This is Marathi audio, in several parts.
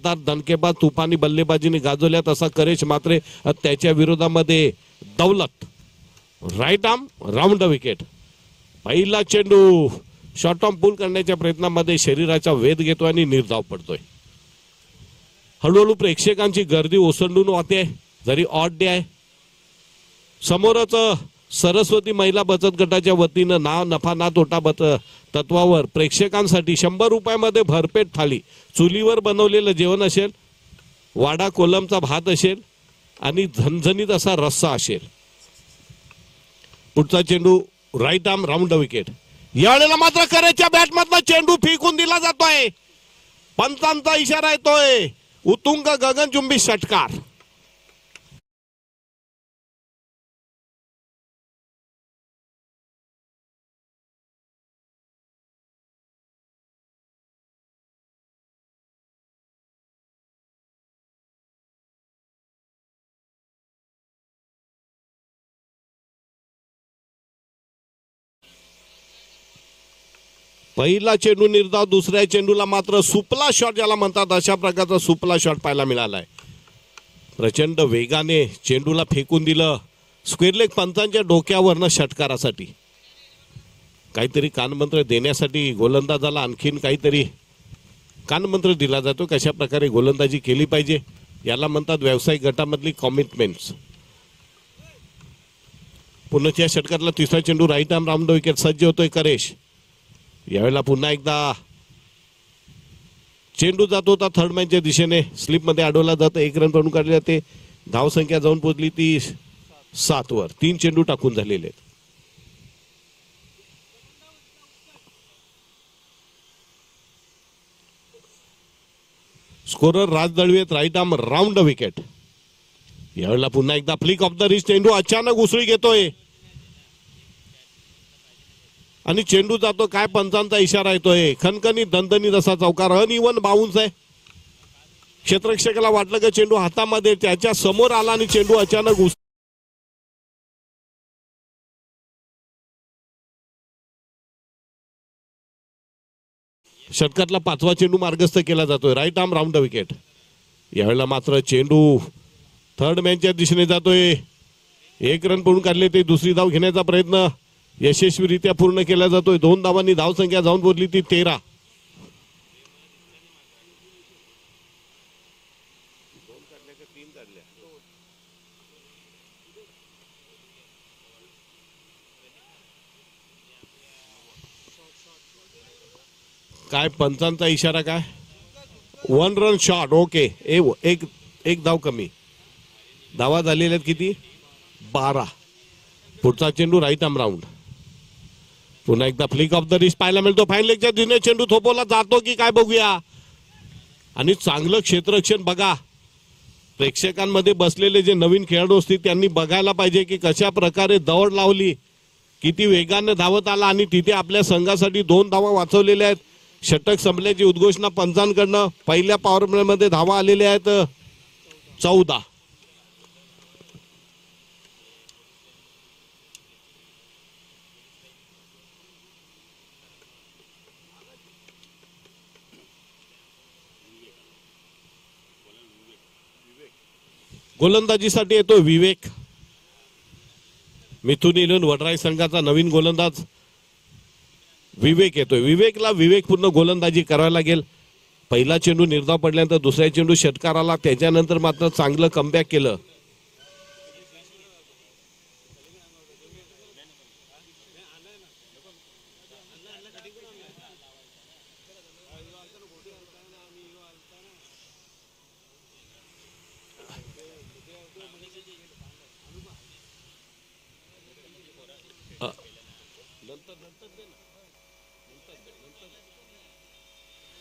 जोरदार दणकेबाज तुफानी बल्लेबाजीने गाजवल्या तसा करेश मात्रे त्याच्या विरोधामध्ये Daulat right arm round the wicket. पहिला चेंडू शॉर्ट ऑन पूल करण्याच्या प्रयत्नामध्ये शरीराचा वेध घेतोय आणि निर्धाव पडतोय. हळूहळू प्रेक्षकांची गर्दी ओसंडून वाहते. जरी ऑड डे आहे, समोरच सरस्वती महिला बचत गटाच्या वतीनं ना नफा ना तोटा तत्वावर प्रेक्षकांसाठी 100 रुपयामध्ये भरपेट थाळी, चुलीवर बनवलेलं जेवण असेल, वाडा कोलमचा भात असेल आणि झणझणीत असा रस्सा असेल. पुढचा चेंडू right arm round the wicket. यावेळेला मात्र करेच्या बॅटमधला चेंडू फेकून दिला जातोय. पंचांचा इशारा येतोय. उत्तुंग गगनचुंबी षटकार. पहिला चेंडू निर्धाव, दुसऱ्या चेंडूला मात्र सुपला शॉट ज्याला म्हणतात अशा प्रकारचा सुपला शॉट पाहायला मिळालाय. प्रचंड वेगाने चेंडूला फेकून दिलं. स्क्वेअर लेग पंचांच्या डोक्यावरनं षटकारासाठी काहीतरी कानमंत्र देण्यासाठी गोलंदाजाला आणखीन काहीतरी कानमंत्र दिला जातो. कशा प्रकारे गोलंदाजी केली पाहिजे याला म्हणतात व्यावसायिक गटामधली कमिटमेंट्स. पुन्हा षटकातला तिसरा चेंडू right arm round the wicket. सज्ज होतोय करेश. यावेळेला पुन्हा एकदा चेंडू जात होता थर्ड मॅनच्या दिशेने, स्लिपमध्ये अडवला जातं. 1 रन बनवून काढले जाते. धावसंख्या जाऊन पोहोचली ती 7 वर. 3 चेंडू टाकून झालेले आहेत. स्कोरर राज दळवीत right arm round the wicket. यावेळेला पुन्हा एकदा फ्लिक ऑफ द रिस्ट. चेंडू अचानक उसळी घेतोय आणि चेंडू जातो. काय पंचांचा इशारा येतोय. खणखणी दणदणीत असा चौकार. अनइवन बाउन्स आहे. क्षेत्ररक्षकाला वाटलं की चेंडू हातामध्ये त्याच्या समोर आला आणि चेंडू अचानक षटकातला 5वा चेंडू मार्गस्थ केला जातोय. Right arm round the wicket. यावेळेला मात्र चेंडू थर्ड मॅनच्या दिशेने जातोय. 1 रन पडून काढले ते. दुसरी धाव घेण्याचा प्रयत्न यशस्वीरित्या पूर्ण केला जातोय. 2 धावांनी धावसंख्या जाऊन पोहोचली ती 13. काय पंचांचा इशारा काय. 1 रन शॉट. ओके. एक धाव कमी. धावा झालेल्या आहेत किती 12. पुढचा चेंडू राईट आर्म राऊंड. पुन्हा एकदा फ्लिक ऑफ द रिस्ट पाहायला मिळतो. फाईन लेगच्या दिने चेंडू थोपवला जातो की काय बघूया. आणि चांगलं क्षेत्ररक्षण बघा. प्रेक्षकांमध्ये बसलेले जे नवीन खेळाडू असतील त्यांनी बघायला पाहिजे की कशा प्रकारे दौड लावली, किती वेगाने धावत आला आणि तिथे आपल्या संघासाठी 2 धावा वाचवलेल्या आहेत. षटक संपल्याची उद्घोषणा पंचांकडनं. पहिल्या पॉवर प्ले मध्ये धावा आलेल्या आहेत 14. गोलंदाजीसाठी येतो विवेक. मिथुन इलेव्हन वडराई संघाचा नवीन गोलंदाज विवेक येतोय. विवेकला विवेकपूर्ण गोलंदाजी करावी लागेल. पहिला चेंडू निर्धाव पडल्यानंतर दुसरा चेंडू षटकाराला. त्याच्यानंतर मात्र चांगलं कमबॅक केलं.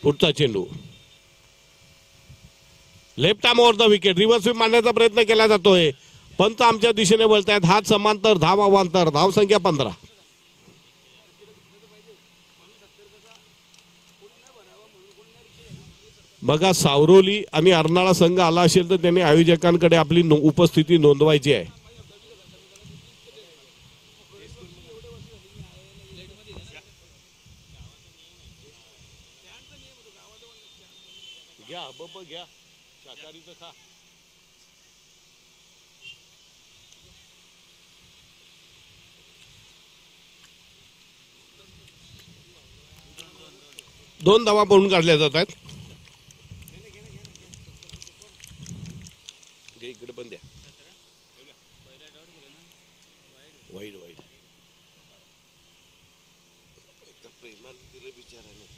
पुढचा चेंडू left arm over the wicket. Reverse sweep मारण्याचा प्रयत्न केला जातोय. पंच आमच्या दिशेने वळतायत. हात समांतर, धाव अवांतर. धावसंख्या 15. बघा सावरोली आणि अर्नाळा संघ आला असेल तर त्यांनी आयोजकांकडे आपली उपस्थिती नोंदवायची आहे. घ्या शाकाहारीचं खा. दोन धावा पळून काढल्या जात आहेत. इकडे पण द्या. वाईट वाईट प्रेमाने दिलं बिचाराने.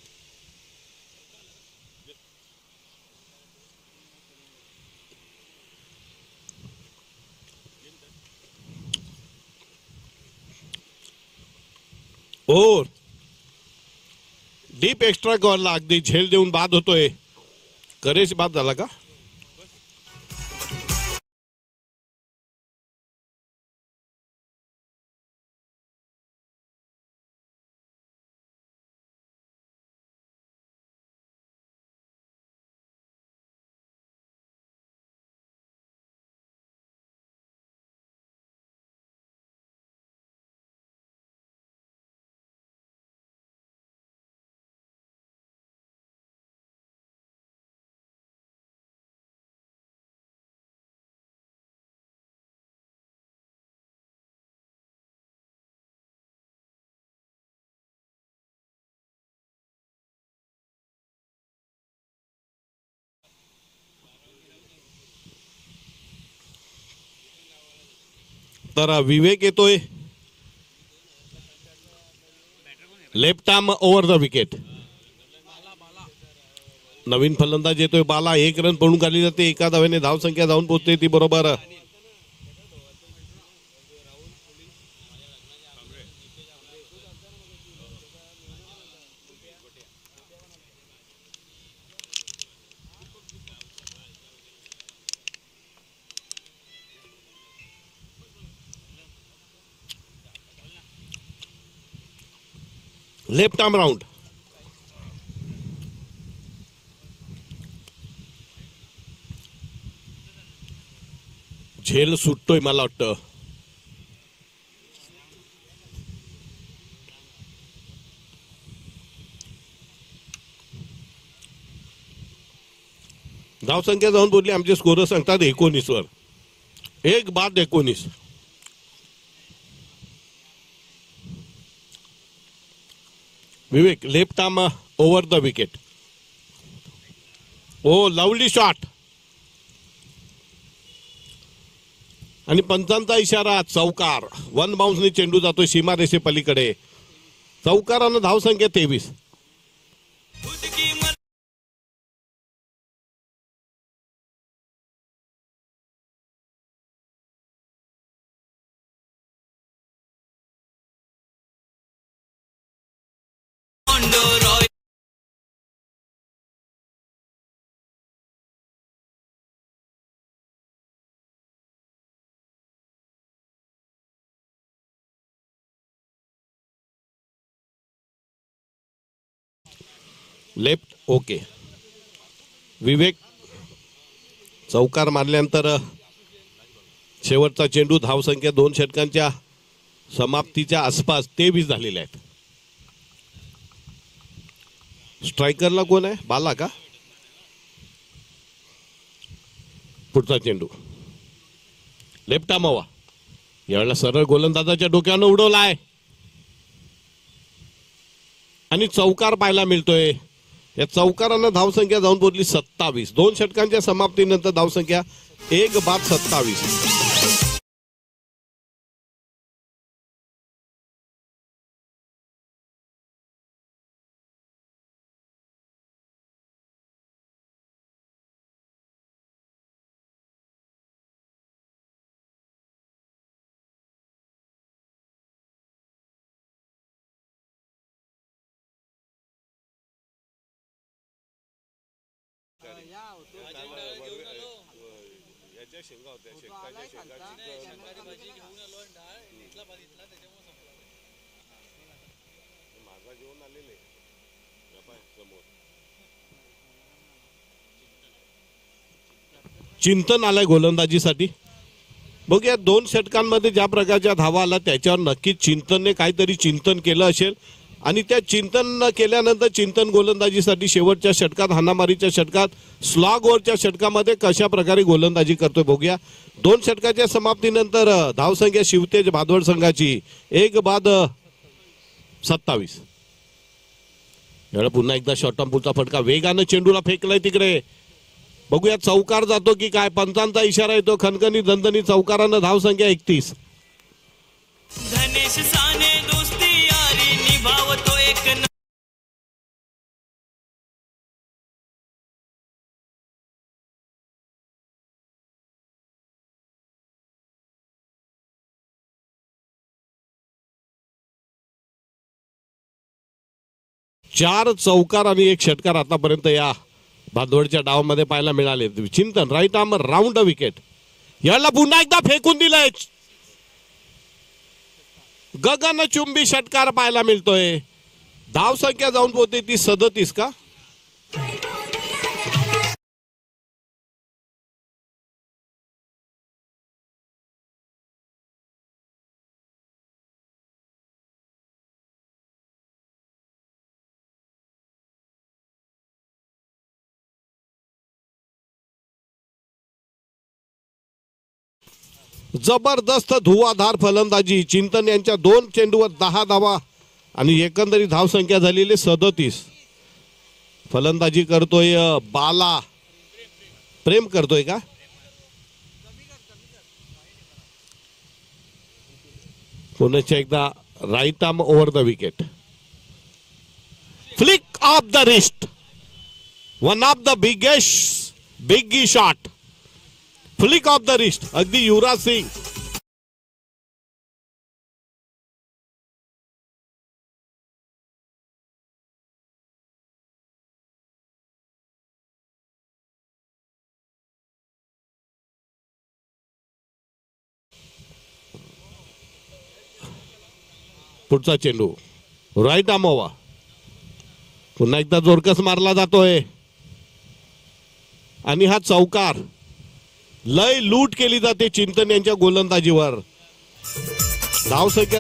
ओ डीप एक्स्ट्रा कॉलला अगदी झेल देऊन बाद होतोय. करेश बाद झाला का? तर विवेक येतोय. Left arm over the wicket. नवीन फलंदाज येतोय बाला. एक रन पळून काढली जाते. एका धावेने धावसंख्या जाऊन पोहोचते ती बरोबर. Left arm round. झेल सुटतोय मला वाटतं. धावसंख्या जाऊन बोलली. आमचे स्कोर सांगतात 19 वर. एक बाद 19. Vivek left arm over the wicket. Oh lovely shot. आणि पंचांचा इशारा चौकार. वन बाउन्सने चेंडू जातोय सीमारेषे पलीकडे. चौकारानं धावसंख्या 23. Left okay. विवेक चौकार मारल्यानंतर शेवटचा चेंडू. धावसंख्या 2 षटकांच्या समाप्तीच्या आसपास 23 झालेल्या आहेत. स्ट्रायकरला कोण आहे? बाला का? पुढचा चेंडू लेफ्ट आर्म हवा. यावेळेला सरळ गोलंदाजाच्या डोक्यानं उडवलाय आणि चौकार पाहायला मिळतोय. या चौकारानं धावसंख्या जाऊन पोहोचली 27. 2 षटकांच्या समाप्तीनंतर धावसंख्या 1 बाद 27. शेंगा होत्या. शेंगाच्या शेंगाची माझा घेऊन आलेले समोर. चिंतन आलंय गोलंदाजीसाठी. बघूया 2 षटकांमध्ये ज्या प्रकारच्या धावा आला त्याच्यावर नक्कीच चिंतनने काहीतरी चिंतन केलं असेल आणि त्या चिंतन केल्यानंतर चिंतन गोलंदाजीसाठी शेवटच्या षटकात हाणामारीच्या षटकात स्लॉग ओव्हरच्या षटकामध्ये कशा प्रकारे गोलंदाजी करतोय बघूया. 2 षटकाच्या समाप्तीनंतर धावसंख्या शिवतेज भादवड संघाची 1/27. याला पुन्हा एकदा शॉर्ट टर्म पुढचा फटका वेगानं चेंडूला फेकलाय तिकडे. बघूया चौकार जातो की काय. पंचांचा इशारा येतो. खणखणी दणदणी चौकारानं धावसंख्या 31. धनेश साने दोस्ती यारी निभावतो एक 4 चौकार आणि 1 षटकार आतापर्यंत या भादवडच्या डावामध्ये पाहायला मिळाले. Chintan right arm round a wicket. याला पुन्हा एकदा फेकून दिलंय. गगनचुंबी षटकार पाहायला मिळतोय. धावसंख्या जाऊन पोहोचते ती 37 का. जबरदस्त धुवाधार फलंदाजी. चिंतन यांच्या 2 चेंडूवर 10 धावा आणि एकंदरीत धावसंख्या झालेली 37. फलंदाजी करतोय बाला. प्रेम करतोय का. पुन्हा एकदा right arm over the wicket. Flick off the wrist. One of the biggie shot. Flick off the wrist. अगदी युवराज सिंग. पुढचा चेंडू राईट आर्मोवा. पुन्हा एकदा जोरकस मारला जातोय आणि हा चौकार. लय लूट केली जाते चिंतन यांच्या गोलंदाजीवर. धावसंख्या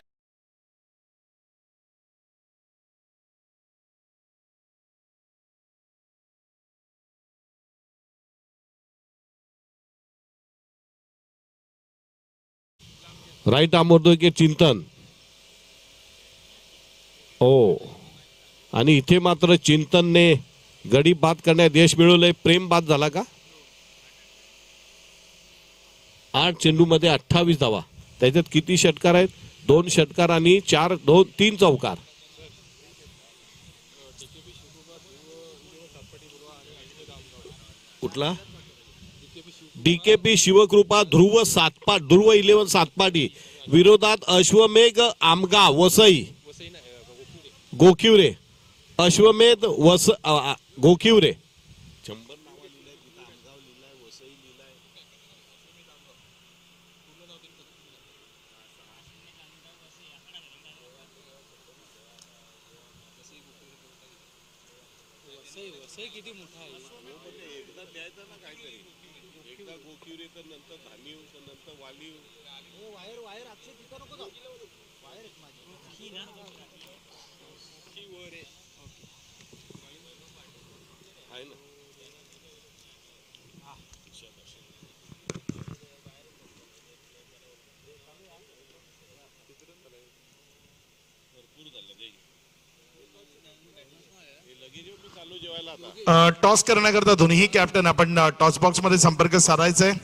राईट आर्मवर की चिंतन. ओ आणि इथे मात्र चिंतनने गडी बाद करण्यात यश मिळवलंय. प्रेम बाद झाला का. 8 चेंडू मध्ये 28 धावा. त्याच्यात किती षटकार आहेत. 2 षटकार आणि 3 चौकार. कुठला डीकेपी शिवकृपा ध्रुव 11 सातपाटी विरोधात अश्वमेघ आमगा वसई गोखिवरे. अश्वमेध गोखिवरे. किती मोठा आहे. एकदा द्यायचं ना काहीतरी. एकदा गोखिवरे तर नंतर धामीव तर नंतर वालीव. वायर अक्षय तिथं नको जाऊ. वायर माझी ही ना ही वर आहे. आहे ना. भरपूर झालं ते. टॉस करण्याकरता दोन्ही कॅप्टन आपण टॉस बॉक्स मध्ये संपर्क साधायचा आहे.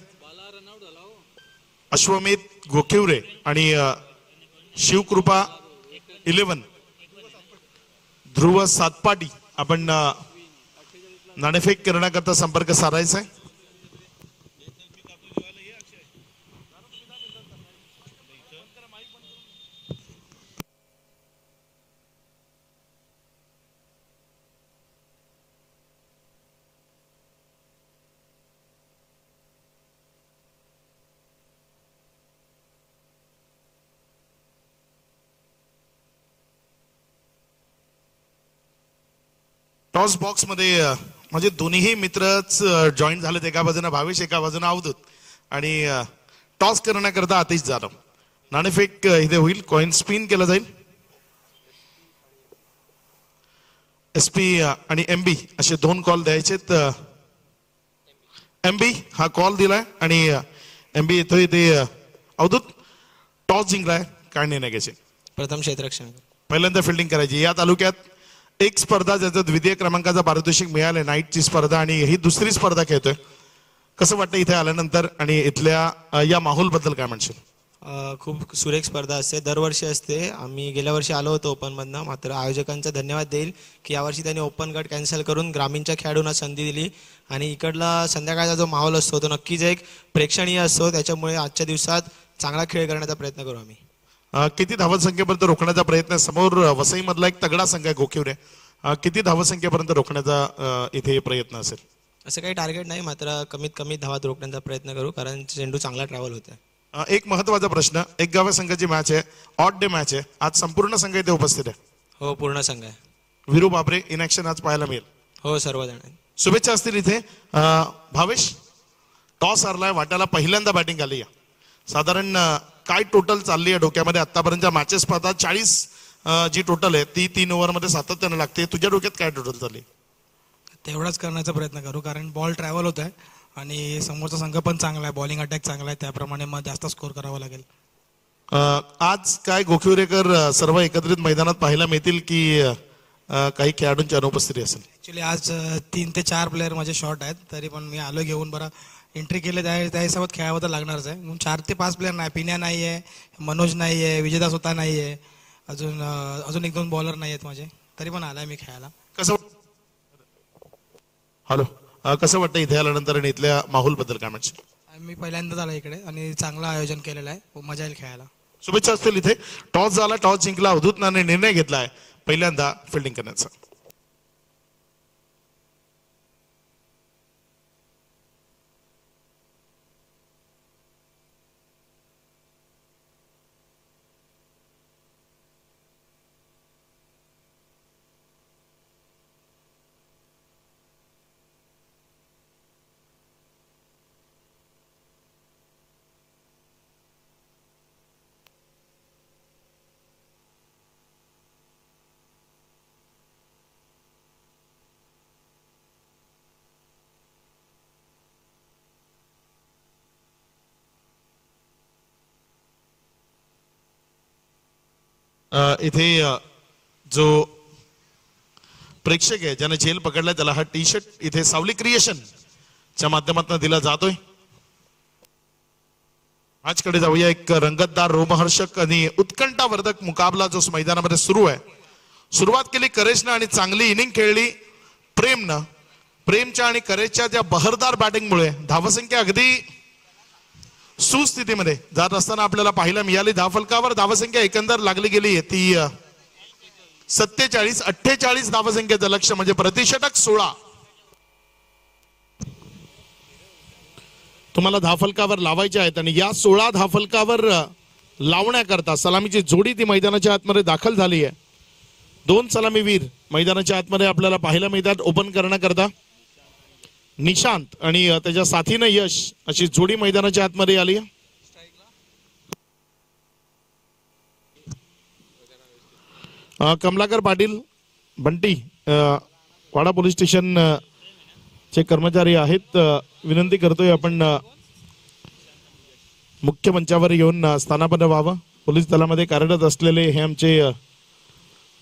अश्वमेध गोखिवरे आणि शिवकृपा 11 ध्रुव सातपाटी आपण नाणेफेक करण्याकरता संपर्क साधायचा आहे. टॉस बॉक्स मध्ये म्हणजे दोन्ही मित्रच जॉईन झालेत. एका बाजूने भावेश एका बाजूने अवधूत आणि टॉस करण्याकरता आतिश जाधव. नाणेफेक इथे होईल. कॉइन स्पिन केला जाईल. SP आणि MB असे 2 कॉल द्यायचेत. MB हा कॉल दिलाय आणि MB येतोय ते अवधूत टॉस जिंकलाय, काय निर्णय घ्यायचे? प्रथम क्षेत्ररक्षण. पहिल्यांदा फिल्डिंग करायची. या तालुक्यात एक स्पर्धा ज्याचं द्वितीय क्रमांकाचा पारितोषिक मिळाले, नाईटची स्पर्धा, आणि ही दुसरी स्पर्धा खेळतोय. कसं वाटतं इथे आल्यानंतर आणि इथल्या या माहोल बद्दल काय म्हणशील? खूप सुरेख स्पर्धा असते, दरवर्षी असते. आम्ही गेल्या वर्षी आलो होतो ओपनमधनं, मात्र आयोजकांचा धन्यवाद देईल की यावर्षी त्यांनी ओपन गट कॅन्सल करून ग्रामीणच्या खेळाडूंना संधी दिली आणि इकडला संध्याकाळचा जो माहोल असतो तो नक्कीच एक प्रेक्षणीय असतो. त्याच्यामुळे आजच्या दिवसात चांगला खेळ करण्याचा प्रयत्न करू आम्ही. किती धावसंख्येपर्यंत रोखण्याचा प्रयत्न? समोर वसई मधला एक तगडा संघ आहे गोकिवरे. किती धावसंख्येपर्यंत रोखण्याचा इथे प्रयत्न असेल? असं काही टार्गेट नाही, मात्र कमीत कमी धावात रोखण्याचा प्रयत्न करू, कारण चेंडू चांगला ट्रॅव्हल होत आहे. एक महत्वाचा प्रश्न, एक गावा संघाची मॅच आहे, ऑड डे मॅच आहे, आज संपूर्ण संघ इथे उपस्थित आहे. हो, पूर्ण संघ आहे. वीरू बाबरे इन ऍक्शन आज पाहायला मिळेल. हो, सर्वजण. शुभेच्छा असतील इथे. भावेश, टॉस हरलाय, वाटायला पहिल्यांदा बॅटिंग आली आहे. साधारण काय टोटल चालली आहे डोक्यामध्ये आतापर्यंतच्या मॅचेस पाहता? 40 जी टोटल आहे ती 3 ओव्हरमध्ये सातत्यानं लागते. तुझ्या डोक्यात काय टोटल चालली? तेवढाच करण्याचा प्रयत्न करू, कारण बॉल ट्रॅव्हल होत आहे आणि समोरचा संघ पण चांगला आहे, बॉलिंग अटॅक चांगला आहे, त्याप्रमाणे मग जास्त स्कोर करावा लागेल. आज काय गोखिवरेकर सर्व एकत्रित मैदानात पाहायला मिळतील की काही खेळाडूंची अनुपस्थिती असेल? ॲक्च्युली आज 3 ते 4 प्लेअर माझे शॉर्ट आहेत, तरी पण मी आलो घेऊन. बरं एंट्री केले त्या हिशोबात खेळावं तर लागणारच आहे. म्हणून 4 ते 5 प्लेअर नाही, पिन्या नाही आहे, मनोज नाही आहे, विजयदास होता नाही आहे, अजून 1-2 बॉलर नाही आहेत माझे, तरी पण आलाय मी खेळायला. कसं हॅलो कसं वाटतं इथे आल्यानंतर आणि इथल्या माहोल बद्दल काय म्हणशील? मी पहिल्यांदाच आलो इकडे आणि चांगलं आयोजन केलेलं आहे, मजा येईल खेळायला. शुभेच्छा असतील इथे. टॉस झाला, टॉस जिंकला, अवधूतने निर्णय घेतलाय पहिल्यांदा फिल्डिंग करण्याचा. इथे जो प्रेक्षक आहे ज्याने झेल पकडलाय त्याला हा टी शर्ट इथे सावली क्रिएशन च्या माध्यमातून दिला जातोय. आजकडे जाऊया. एक रंगतदार, रोमहर्षक आणि उत्कंठावर्धक मुकाबला जो मैदानामध्ये सुरू आहे. सुरुवात केली करेशनं आणि चांगली इनिंग खेळली प्रेमनं. प्रेमच्या आणि करेशच्या त्या बहरदार बॅटिंगमुळे धावसंख्या अगदी सुस्थितीमध्ये जात असताना आपल्याला पाहायला मिळाली. धावफलकावर धावसंख्या एकंदर लागली गेली ती 47-48 धावसंख्येचं लक्ष, म्हणजे प्रतिषटक 16. तुम्हाला धावफलकावर लावायचे आहेत आणि या 16 धावफलकावर लावण्याकरता सलामीची जोडी ती मैदानाच्या आतमध्ये दाखल झाली आहे. 2 सलामीवीर मैदानाच्या आतमध्ये आपल्याला पाहायला मिळतात ओपन करण्याकरता. निशांत आणि त्याच्या साथीनं यश अशी जोडी मैदानाच्या आतमध्ये आली. कमलाकर पाटील बंटी वाडा पोलीस स्टेशन चे कर्मचारी आहेत. विनंती करतोय आपण मुख्य मंचावर येऊन स्थानापन्न व्हावं. पोलीस दलामध्ये कार्यरत असलेले हे आमचे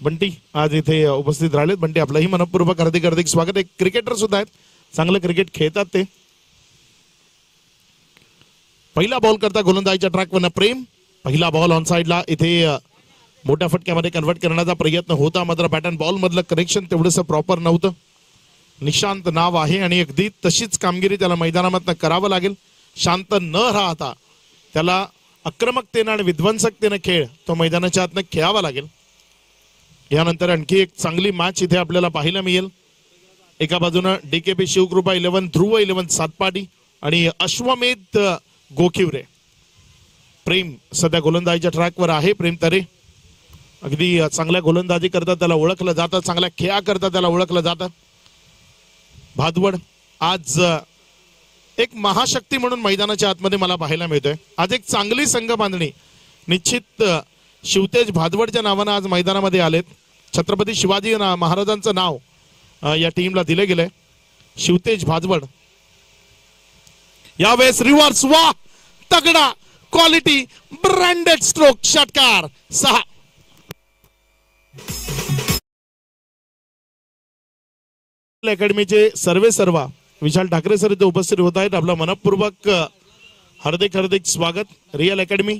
बंटी आज इथे उपस्थित राहिलेत. बंटी आपलंही मनपूर्वक हार्दिक स्वागत आहे. क्रिकेटर सुद्धा आहेत, चांगलं क्रिकेट खेळतात ते. पहिला बॉल करता गोलंदाजीच्या ट्रॅकवर प्रेम. पहिला बॉल ऑन साइडला इथे मोठ्या फटक्यामध्ये कन्वर्ट करण्याचा प्रयत्न होता, मात्र बॅट अँड बॉल मधलं करेक्शन तेवढंसं प्रॉपर नव्हतं. निशांत नाव आहे आणि अगदी तशीच कामगिरी त्याला मैदानामधनं करावं लागेल. शांत न राहता त्याला आक्रमकतेनं आणि विध्वंसकतेनं खेळ तो मैदानाच्या आतनं खेळावा लागेल. यानंतर आणखी एक चांगली मॅच इथे आपल्याला पाहायला मिळेल. एका बाजूनं डीकेपी शिवकृपा 11, ध्रुव 11 सातपाडी आणि अश्वमेध गोखिवरे. प्रेम सध्या गोलंदाजीच्या ट्रॅकवर आहे. प्रेम तरे अगदी चांगल्या गोलंदाजी करता त्याला ओळखलं जातं, चांगल्या खेळा करता त्याला ओळखलं जातं. भादवड आज एक महाशक्ती म्हणून मैदानाच्या आतमध्ये मला पाहायला मिळतोय. आज एक चांगली संघ बांधणी निश्चित शिवतेज भादवडच्या नावानं आज मैदानामध्ये आलेत. छत्रपती शिवाजी महाराजांचं नाव या टीमला दिले गेले. शिवतेज भाजवड यावेळेस रिव्हर्स, वा तगडा क्वालिटी ब्रँडेड स्ट्रोक, षटकार 6. अकॅडमीचे सर्व विशाल ठाकरे सर इथे उपस्थित होत आहेत. आपलं मनपूर्वक हार्दिक स्वागत. रिअल अकॅडमी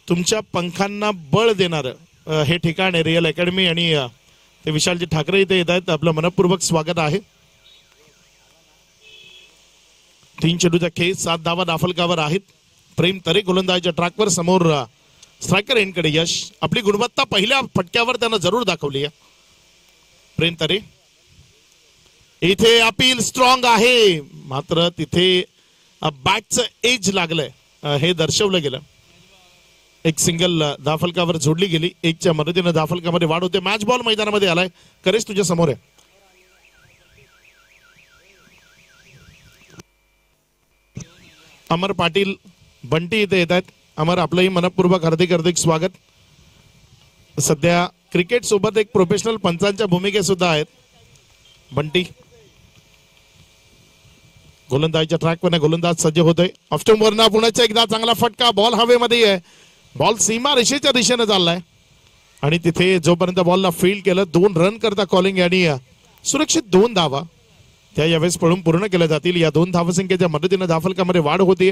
तुमच्या पंखांना बळ देणार हे ठिकाण आहे रिअल अकॅडमी, आणि ते विशालजी ठाकरे इथे येत आहेत. आपलं मनपूर्वक स्वागत आहे. 3 चेंडूचा खेळ, 7 धावा दाफलकावर आहेत. प्रेम तरे गोलंदाजीच्या ट्रॅकवर, समोर स्ट्रायकर एंडकडे यश. आपली गुणवत्ता पहिल्या फटक्यावर त्यानं जरूर दाखवली आहे. प्रेम तरे इथे अपील स्ट्रॉंग आहे, मात्र तिथे बॅटचं एज लागलंय हे दर्शवलं गेलं. एक सिंगल दाफलकावर जोडली गेली. 1च्या मदतीनं दाफलकामध्ये वाढ होते. मॅच बॉल मैदानामध्ये आलाय. करेश तुझ्या समोर आहे. अमर पाटील बंटी इथे येत आहेत. अमर आपलंही मनपूर्वक हार्दिक स्वागत. सध्या क्रिकेट सोबत एक प्रोफेशनल पंचांच्या भूमिकेत सुद्धा आहेत बंटी. गोलंदाजीच्या ट्रॅकवर गोलंदाज सज्ज होतोय. ऑफस्टम वरनं पुण्याचा एकदा चांगला फटका, बॉल हवेमध्ये आहे. बॉल सीमा रेषेच्या दिशेने चाललाय आणि तिथे जोपर्यंत बॉलला फील्ड केलं 2 रन करता कॉलिंग आणि सुरक्षित 2 धावा त्या यावेळेस पळून पूर्ण केल्या जातील. या 2 धावसंख्येच्या मदतीने धावफलकामध्ये वाढ होती.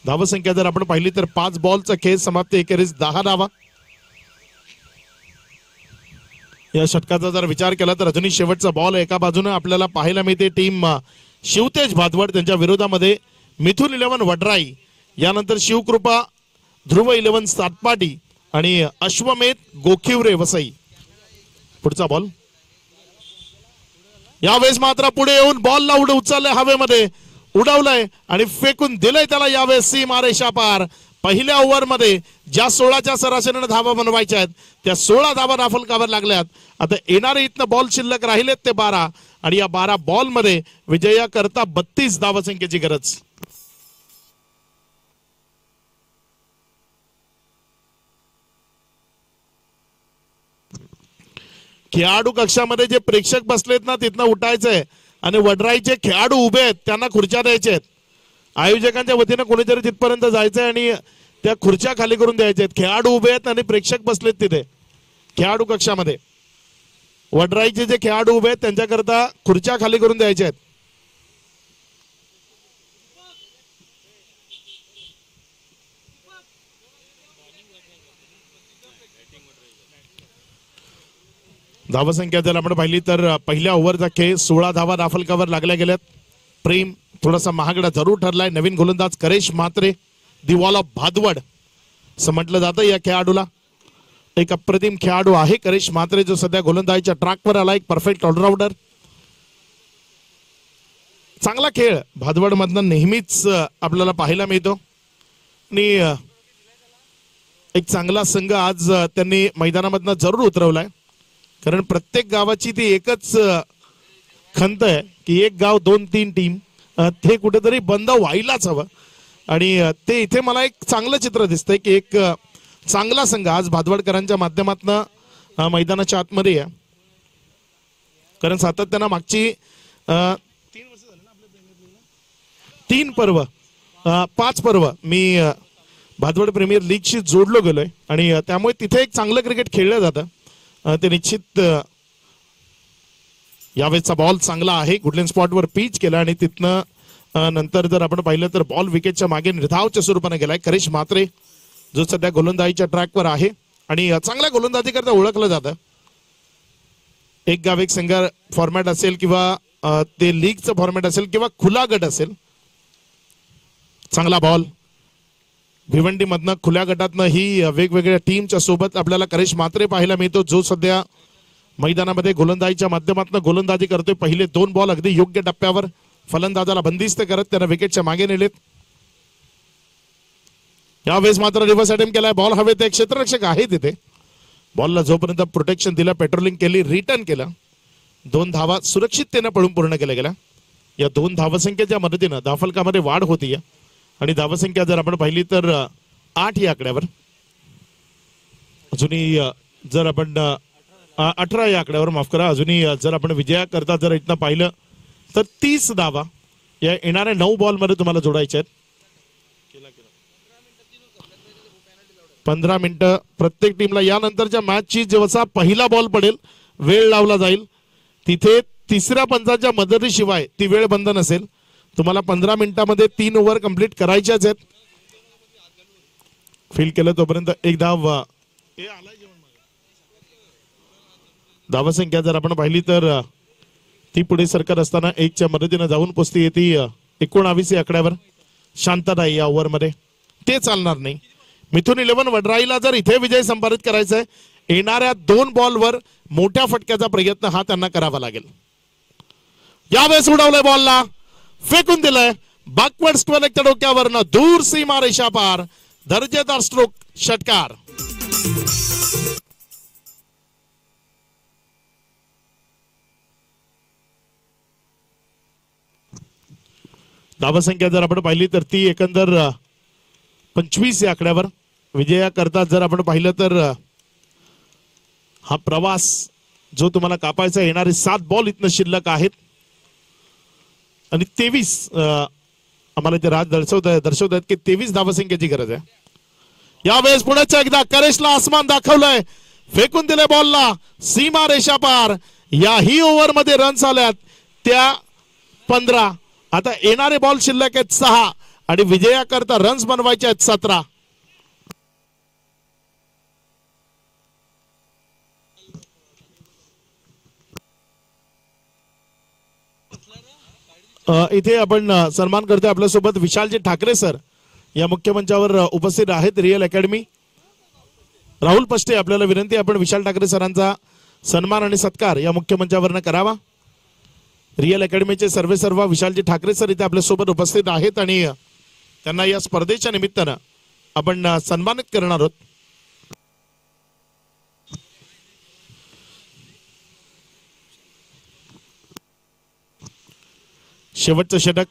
धावसंख्या जर आपण पाहिली तर 5 बॉलचा खेळ समाप्ती, एकेरीस 10 धावा. या षटकाचा जर विचार केला तर अजूनही शेवटचा बॉल एका बाजूने आपल्याला पाहायला मिळते. टीम शिवतेज भादवड त्यांच्या विरोधामध्ये मिथुन 11 वडराई, यानंतर शिवकृपा ध्रुव 11 सातपाटी आणि अश्वमेध गोखिवरे वसई. पुढचा बॉल यावेळेस मात्र पुढे येऊन बॉलला उचललंय, हवेमध्ये उडवलंय आणि फेकून दिलंय त्याला. यावेळेस सीमा रेषा पार. पहिल्या ओव्हरमध्ये ज्या 16च्या सरासरीने धावा बनवायच्या आहेत त्या 16 धावा दाफलकावर लागल्यात. आता येणारे इथनं बॉल शिल्लक राहिलेत ते 12 आणि या 12 बॉल मध्ये विजयाकरता 32 धावसंख्येची गरज. खेळाडू कक्षामध्ये जे प्रेक्षक बसलेत ना तिथनं उठायचंय आणि वडराईचे खेळाडू उभे आहेत त्यांना खुर्च्या द्यायच्या आहेत. आयोजकांच्या वतीनं कोणीतरी तिथपर्यंत जायचंय आणि त्या खुर्च्या खाली करून द्यायच्या आहेत. खेळाडू उभे आहेत आणि प्रेक्षक बसलेत तिथे खेळाडू कक्षामध्ये. वडराईचे जे खेळाडू उभे आहेत त्यांच्याकरता खुर्च्या खाली करून द्यायच्या आहेत. धावसंख्या जर आपण पाहिली तर पहिल्या ओव्हरचा खेळ 16 धावा दाफलकावर लागल्या गेल्यात. प्रेम थोडासा महागडा जरूर ठरलाय. नवीन गोलंदाज करेश म्हात्रे, दिवाल ऑफ भादवड असं म्हटलं जातं या खेळाडूला. एक अप्रतिम खेळाडू आहे करेश म्हात्रे, जो सध्या गोलंदाजीच्या ट्रॅकवर आला. एक परफेक्ट ऑलराऊंडर. चांगला खेळ भादवड मधनं नेहमीच आपल्याला पाहायला मिळतो आणि एक चांगला संघ आज त्यांनी मैदानामधनं जरूर उतरवलाय. कारण प्रत्येक गावाची ती एकच खंत आहे की एक गाव 2-3 टीम, ते कुठेतरी बंद व्हायलाच हवं. आणि ते इथे मला एक चांगलं चित्र दिसतंय की एक चांगला संघ आज भादवडकरांच्या माध्यमातून मैदानाच्या आतमध्ये आहे. कारण सातत्यानं मागची 3 पर्व 5 पर्व मी भादवड प्रीमियर लीगशी जोडलो गेलोय आणि त्यामुळे तिथे एक चांगलं क्रिकेट खेळलं जातं. ते निश्चित. यावेळेचा बॉल चांगला आहे. गुडलँड स्पॉटवर पिच केला आणि तिथनं नंतर जर आपण पाहिलं तर बॉल विकेटच्या मागे निर्धावच्या स्वरूपाने गेलाय. करेश म्हात्रे जो सध्या गोलंदाजीच्या ट्रॅकवर आहे आणि चांगल्या गोलंदाजी करता ओळखलं जातं. एक गाव एक संघ फॉर्मॅट असेल किंवा ते लीगचं फॉर्मॅट असेल किंवा खुला गट असेल. चांगला बॉल भिवंडी मधनं खुल्या गटातनं ही वेगवेगळ्या टीमच्या सोबत आपल्याला करेश म्हात्रे पाहायला मिळतो, जो सध्या मैदानामध्ये गोलंदाजीच्या माध्यमातून गोलंदाजी करतोय. पहिले 2 बॉल अगदी योग्य टप्प्यावर फलंदाजाला बंदिस्त करत त्यांना विकेटच्या मागे नेलेत. यावेळेस मात्र रिव्हर्स अटेम्प्ट केलाय. बॉल हवेत. एक क्षेत्ररक्षक आहे तिथे. बॉलला जोपर्यंत प्रोटेक्शन दिलं, पेट्रोलिंग केली, रिटर्न केलं, 2 धावा सुरक्षिततेने पळून पूर्ण केल्या गेल्या. या 2 धावसंख्येच्या मदतीनं धावफलकामध्ये वाढ होती आणि धावसंख्या जर आपण पाहिली तर 8 या आकड्यावर. अजूनही जर आपण 18 या आकड्यावर माफ करा, अजूनही जर आपण विजयाकरता जर इथनं पाहिलं तर 30 धावा या येणाऱ्या 9 बॉलमध्ये तुम्हाला जोडायचे आहेत. 15 मिनिटं प्रत्येक टीमला. यानंतरच्या मॅचची जेव्हा पहिला बॉल पडेल, वेळ लावला जाईल, तिथे तिसऱ्या पंचाच्या मदतीशिवाय ती वेळ बंद नसेल. तुम्हाला 15 मिनिटांमध्ये 3 ओव्हर कंप्लीट करायच्याच आहेत. फील केलं तोपर्यंत एक धाव. धावसंख्या जर आपण पाहिली तर ती पुढे सरकत असताना 1च्या मदतीने जाऊन पोचती येते 19 या आकड्यावर. शांतता या ओव्हरमध्ये ते चालणार नाही. मिथुन 11 वडराईला जर इथे विजय संपादित करायचा आहे, येणाऱ्या 2 बॉलवर मोठ्या फटक्याचा प्रयत्न हा त्यांना करावा लागेल. यावेळेस उडवलंय बॉलला, फेकून दिलंय बॅकवर्ड स्टोलेकच्या डोक्यावरनं दूर सीमा रेषा पार. दर्जेदार स्ट्रोक, षटकार. धावसंख्या जर आपण पाहिली तर ती एकंदर 25 या आकड्यावर. विजयाकरता जर आपण पाहिलं तर हा प्रवास जो तुम्हाला कापायचा, येणारे 7 बॉल इथनं शिल्लक आहेत आणि 23 आम्हाला ते राज दर्शवत आहेत की 23 धावसंख्येची गरज आहे. यावेळेस पुण्याच्या एकदा करेशला आसमान दाखवलंय, फेकून दिले बॉलला सीमा रेषा पार. याही ओव्हर मध्ये रन्स आल्यात त्या 15. आता येणारे बॉल शिल्लक आहेत 6 आणि विजयाकरता रन्स बनवायचे आहेत 17. इथे आपण सन्मान करतोय आपल्यासोबत विशालजी ठाकरे सर या मुख्य मंचावर उपस्थित आहेत. रिअल अकॅडमी राहुल पष्टे, आपल्याला विनंती, आपण विशाल ठाकरे सरांचा सन्मान आणि सत्कार या मुख्य मंचावरनं करावा. रिअल अकॅडमीचे सर्व विशालजी ठाकरे सर इथे आपल्यासोबत उपस्थित आहेत आणि त्यांना या स्पर्धेच्या निमित्तानं आपण सन्मानित करणार आहोत. शेवटचं षटक,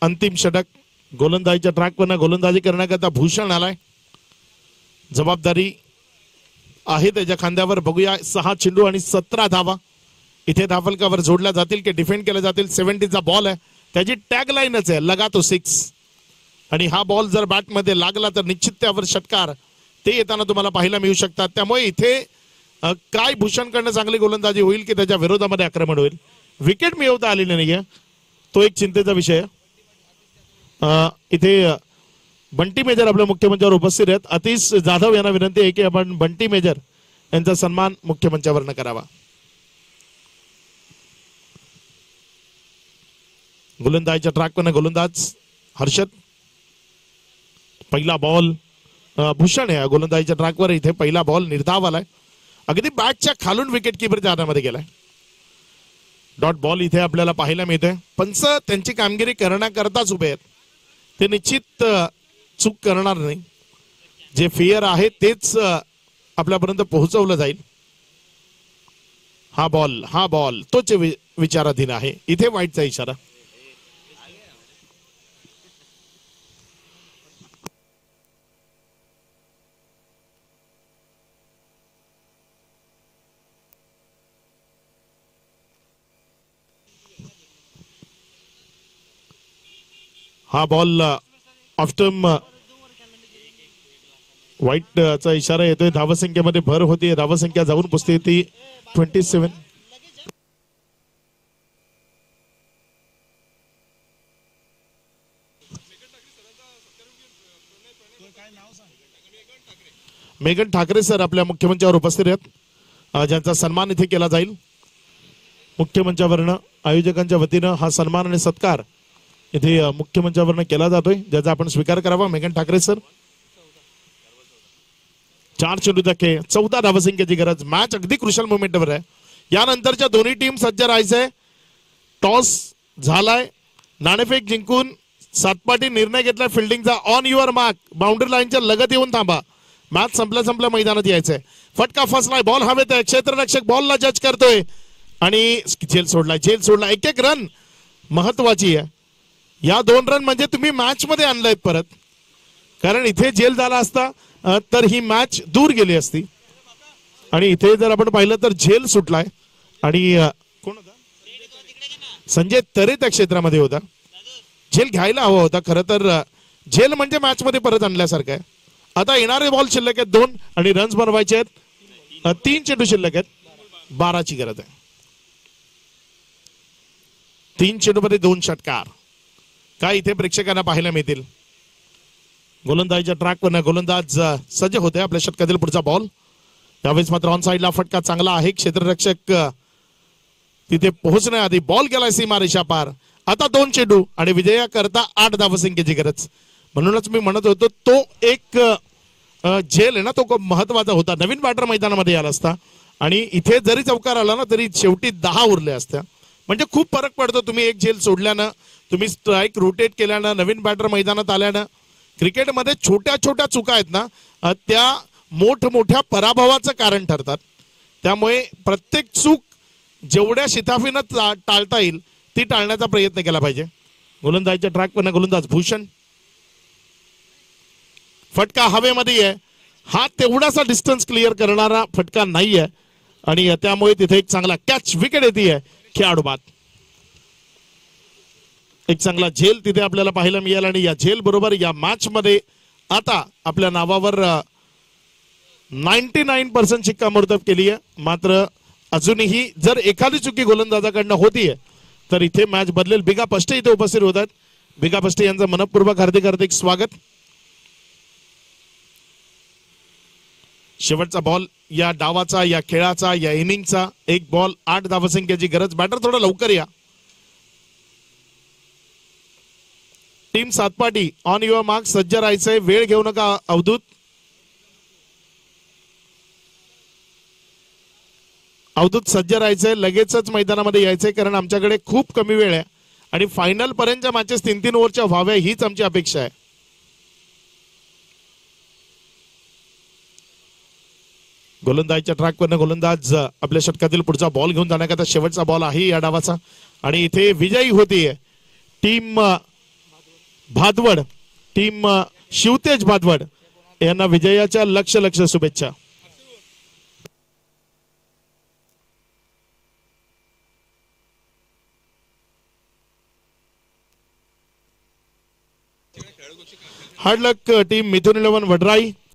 अंतिम षटक. गोलंदाजीच्या ट्रॅकवरनं गोलंदाजी करण्याकरता भूषण आलाय. जबाबदारी आहे त्याच्या खांद्यावर. बघूया 6 चेंडू आणि 17 धावा इथे धावफलकावर जोडल्या जातील की डिफेंड केल्या जातील. 70चा बॉल आहे, त्याची टॅग लाईनच आहे लगा तो 6. आणि हा बॉल जर बॅटमध्ये लागला तर निश्चित त्यावर षटकार ते येताना तुम्हाला पाहायला मिळू शकतात. त्यामुळे इथे काय भूषणकडनं चांगली गोलंदाजी होईल की त्याच्या विरोधामध्ये आक्रमण होईल. विकेट मिळवता आलेली नाहीये, तो एक चिंतेचा विषय आहे. इथे बंटी मेजर आपल्या मुख्य मंचावर उपस्थित आहेत. अतिश जाधव यांना विनंती आहे की आपण बंटी मेजर यांचा सन्मान मुख्य मंचावरनं करावा. गोलंदाजीच्या ट्रॅकवरनं गोलंदाज हर्षद. पहिला बॉल भूषण आहे गोलंदाजीच्या ट्रॅकवर. इथे पहिला बॉल निर्धाव आलाय, अगदी बॅटच्या खालून विकेट किपरच्या हातामध्ये गेलाय. डॉट बॉल इथे आपल्याला पाहायला मिळतोय. पंच त्यांची कामगिरी करण्याकरताच उभे आहेत, ते निश्चित चूक करणार नाही. जे फेअर आहे तेच आपल्यापर्यंत पोहोचवलं जाईल. हा बॉल तोच विचाराधीन आहे. इथे वाईटचा इशारा. हा बॉल ऑफ्टम व्हाईटचा इशारा येतोय. धावसंख्येमध्ये भर होती, धावसंख्या जाऊन पोचते ती 27. मेघन ठाकरे सर आपल्या मुख्यमंचावर उपस्थित आहेत, ज्यांचा सन्मान इथे केला जाईल. मुख्यमंचावरनं आयोजकांच्या वतीनं हा सन्मान आणि सत्कार इथे मुख्यमंचावरनं केला जातोय, ज्याचा आपण स्वीकार करावा. मेघन ठाकरे सर. 4 चेंडू धक्के, 14 धावसंख्येची गरज. मॅच अगदी क्रुशल मोमेंटवर आहे. यानंतरच्या दोन्ही टीम सज्ज राहायचंय. टॉस झालाय, नाणेफेक जिंकून सातपाटी निर्णय घेतलाय फिल्डिंगचा. ऑन युअर मार्क, बाउंड्री लाईनच्या लगत येऊन थांबा. मॅच संपल्या मैदानात यायचंय. फटका फसलाय, बॉल हवेत आहे. क्षेत्ररक्षक बॉलला जज करतोय आणि झेल सोडला. एक रन महत्वाची आहे. या 2 रन म्हणजे तुम्ही मॅच मध्ये आणलायत परत, कारण इथे जेल झाला असता तर ही मॅच दूर गेली असती. आणि इथे जर आपण पाहिलं तर झेल सुटलाय आणि कोण होता संजय तरे त्या क्षेत्रामध्ये होता. झेल घ्यायला हवा होता खरं तर. झेल म्हणजे मॅच मध्ये परत आणल्यासारखं आहे. आता येणारे बॉल शिल्लक आहेत 2 आणि रन्स बनवायचे आहेत 3 चेंडू शिल्लक आहेत. 12ची गरज आहे. 3 चेंडूमध्ये 2 षटकार काय इथे प्रेक्षकांना पाहायला मिळतील. गोलंदाजीच्या ट्रॅकवर गोलंदाज सज्ज होते. आपल्या षटकातील पुढचा बॉल यावेळेस मात्र ऑन साईडला फटका चांगला आहे. क्षेत्ररक्षक तिथे पोहोचण्याआधी बॉल गेलाय सीमारेषा पार. आता 2 चेंडू आणि विजयाकरता 8 धावसंख्येची गरज. म्हणूनच मी म्हणत होतो तो एक झेल आहे ना तो खूप महत्वाचा होता. नवीन बॅटर मैदानामध्ये आला असता आणि इथे जरी चौकार आला ना तरी शेवटी 10 उरले असत्या. म्हणजे खूप फरक पडतो. तुम्ही एक झेल सोडल्यानं, तुम्ही स्ट्राईक रोटेट केल्यानं, नवीन बॅटर मैदानात आल्यानं. क्रिकेटमध्ये छोट्या छोट्या चुका आहेत ना त्या मोठमोठ्या पराभवाचं कारण ठरतात. त्यामुळे प्रत्येक चूक जेवढ्या शिताफीनं टाळता येईल ती टाळण्याचा प्रयत्न केला पाहिजे. गोलंदाजीच्या ट्रॅकवर गोलंदाज भूषण. फटका हवेमध्ये आहे. हा तेवढासा डिस्टन्स क्लिअर करणारा फटका नाही आहे आणि त्यामुळे तिथे एक चांगला कॅच विकेट येते खेळाडू बाद. एक चांगला झेल तिथे आपल्याला पाहायला मिळाला आणि या झेल बरोबर या मॅच मध्ये आता आपल्या नावावर 99% शिक्कामोर्तब केली आहे. मात्र अजूनही जर एखादी चुकी गोलंदाजाकडनं होतीये तर इथे मॅच बदलेल. बिगा पष्टे इथे उपस्थित होतात. बिगा पष्टे यांचं मनपूर्वक हार्दिक हार्दिक स्वागत. शेवटचा बॉल या डावाचा, या खेळाचा, या इनिंगचा. एक बॉल 8 धावसंख्येची गरज. बॅटर थोडं लवकर या. Team Satpati on your mark. सज्ज राहायचंय. वेळ घेऊ नका अवधूत. अवधूत सज्ज राहायचंय. लगेचच मैदानामध्ये यायचंय कारण आमच्याकडे खूप कमी वेळ आहे आणि फायनल पर्यंतच्या मॅचेस 3-3 ओव्हरच्या व्हाव्या हीच आमची अपेक्षा आहे. गोलंदाजीच्या ट्रॅकवरनं गोलंदाज आपल्या षटकातील पुढचा बॉल घेऊन जाण्याकरता शेवटचा बॉल आहे या डावाचा आणि इथे विजयी होतीये टीम भादवड. टीम शिवतेज भादवड यांना विजयाच्या लक्ष शुभेच्छा. हार्ड लक टीम मिथुन 11 वडराई.